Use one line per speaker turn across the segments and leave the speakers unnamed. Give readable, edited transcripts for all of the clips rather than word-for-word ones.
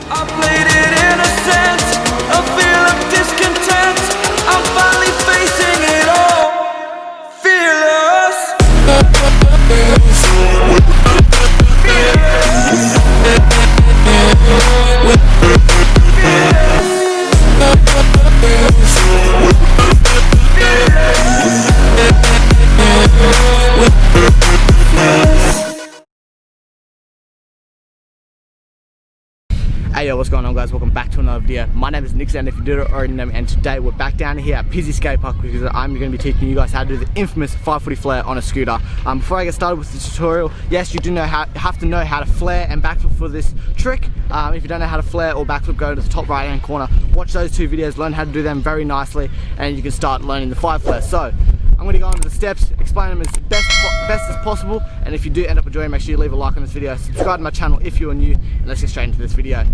I played it innocent, a feel of discontent. I'm finally facing it all, fearless.
Hey yo, what's going on guys? Welcome back to another video. My name is Nick, and if you didn't already know me, and today we're back down here at Pizzy Skate Park because I'm going to be teaching you guys how to do the infamous 540 flare on a scooter. Before I get started with the tutorial, yes, you do have to know how to flare and backflip for this trick. If you don't know how to flare or backflip, go to the top right hand corner, watch those two videos, learn how to do them very nicely, and you can start learning the 5 flare. So I'm going to go on to the steps, explain them as best as possible, and if you do end up enjoying, make sure you leave a like on this video, subscribe to my channel if you are new, and let's get straight into this video.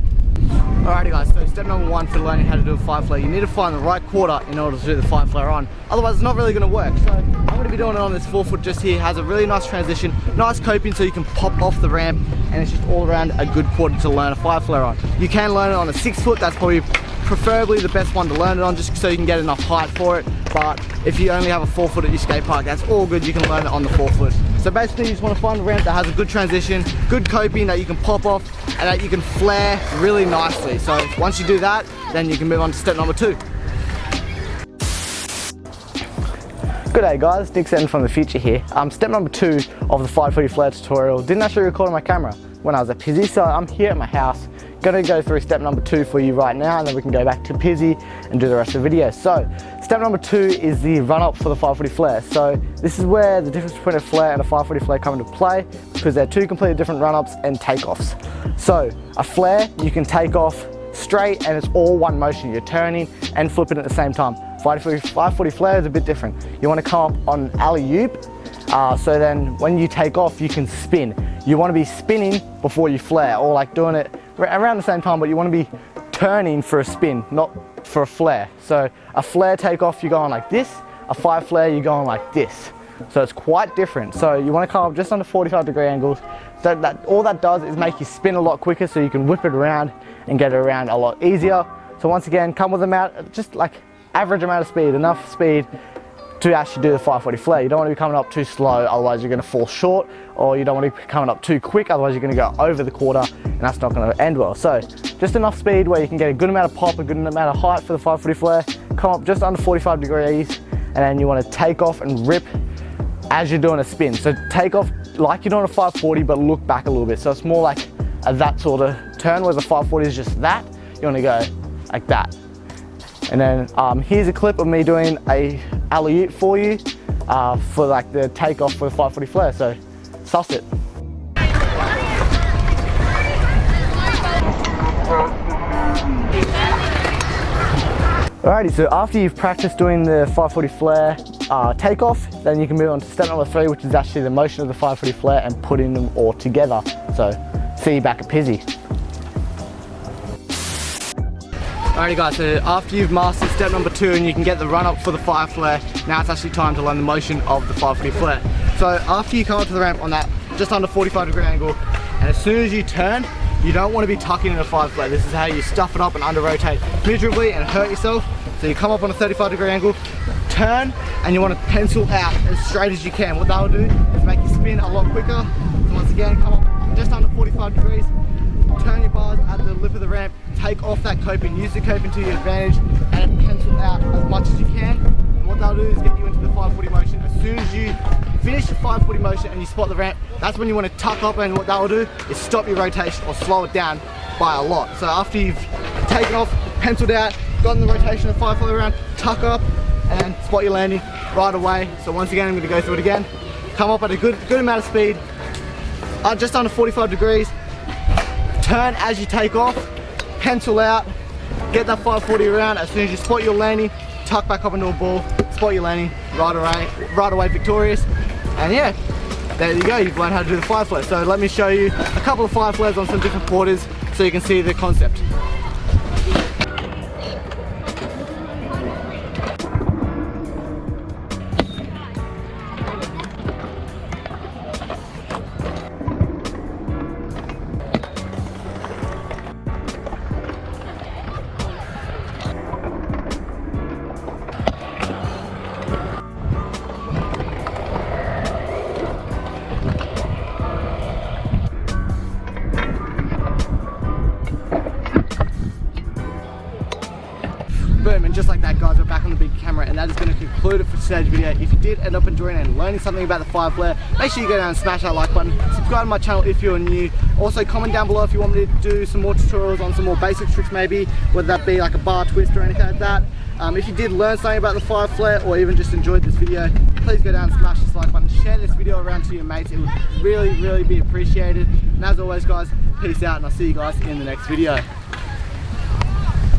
Alrighty guys, so step number 1 for learning how to do a 5 flare, you need to find the right quarter in order to do the 5 flare on, otherwise it's not really going to work. So I'm going to be doing it on this 4-foot just here, has a really nice transition, nice coping so you can pop off the ramp, and it's just all around a good quarter to learn a 5 flare on. You can learn it on a 6-foot, that's probably preferably the best one to learn it on just so you can get enough height for it, but if you only have a 4-foot at your skate park, that's all good, you can learn it on the 4-foot. So basically you just want to find a ramp that has a good transition, good coping that you can pop off and that you can flare really nicely. So once you do that, then you can move on to step number 2. Good day guys, Nick from the future here. Step number 2 of the 540 flare tutorial, didn't actually record on my camera when I was at Pizzy, so I'm here at my house. Gonna go through step number 2 for you right now, and then we can go back to Pizzy and do the rest of the video. So step number 2 is the run up for the 540 flare. So this is where the difference between a flare and a 540 flare come into play, because they're two completely different run ups and takeoffs. So a flare, you can take off straight and it's all one motion. You're turning and flipping at the same time. 540 flare is a bit different. You want to come up on alley-oop, so then when you take off you can spin. You want to be spinning before you flare, or like doing it around the same time, but you want to be turning for a spin, not for a flare. So a flare takeoff, you're going like this, a 5 flare, you're going like this. So it's quite different. So you want to come up just under 45-degree angles. So all that does is make you spin a lot quicker, so you can whip it around and get it around a lot easier. So once again, come with just like average amount of speed, enough speed to actually do the 540 flare. You don't want to be coming up too slow, otherwise you're going to fall short, or you don't want to be coming up too quick, otherwise you're going to go over the quarter and that's not going to end well. So just enough speed where you can get a good amount of pop, a good amount of height for the 540 flare, come up just under 45 degrees, and then you want to take off and rip as you're doing a spin. So take off like you're doing a 540, but look back a little bit. So it's more like that sort of turn, where the 540 is just that. You want to go like that. And then here's a clip of me doing a alley-oop for you for like the takeoff for the 540 flare, so suss it. Alrighty, so after you've practiced doing the 540 flare takeoff, then you can move on to step number 3, which is actually the motion of the 540 flare and putting them all together. So see you back at Pizzy. Alrighty guys, so after you've mastered step number 2 and you can get the run up for the 5 flare, now it's actually time to learn the motion of the 540 flare. So after you come up to the ramp on that just under 45-degree angle, and as soon as you turn, you don't want to be tucking in a 5 flare. This is how you stuff it up and under rotate miserably and hurt yourself. So you come up on a 35-degree angle, turn, and you want to pencil out as straight as you can. What that will do is make you spin a lot quicker. So once again, come up just under 45 degrees, turn your bars at the lip of the ramp, take off that coping, use the coping to your advantage, and pencil out as much as you can. And what they'll do is get you into the 540 motion. As soon as you finish the 540 motion and you spot the ramp, that's when you want to tuck up, and what that will do is stop your rotation or slow it down by a lot. So after you've taken off, penciled out, gotten the rotation of 540 around, tuck up and spot your landing right away. So once again, I'm going to go through it again. Come up at a good amount of speed, just under 45 degrees. Turn as you take off, pencil out, get that 540 around. As soon as you spot your landing, tuck back up into a ball, spot your landing, right away victorious. And yeah, there you go, you've learned how to do the 5 flare. So let me show you a couple of 5 flares on some different quarters so you can see the concept. camera, and that is going to conclude it for today's video. If you did end up enjoying and learning something about the FLAIR flare, make sure you go down and smash that like button, subscribe to my channel if you're new. Also comment down below if you want me to do some more tutorials on some more basic tricks maybe, whether that be like a bar twist or anything like that. If you did learn something about the FLAIR flare or even just enjoyed this video, please go down and smash this like button, share this video around to your mates. It would really be appreciated. And as always guys, peace out, and I'll see you guys in the next video.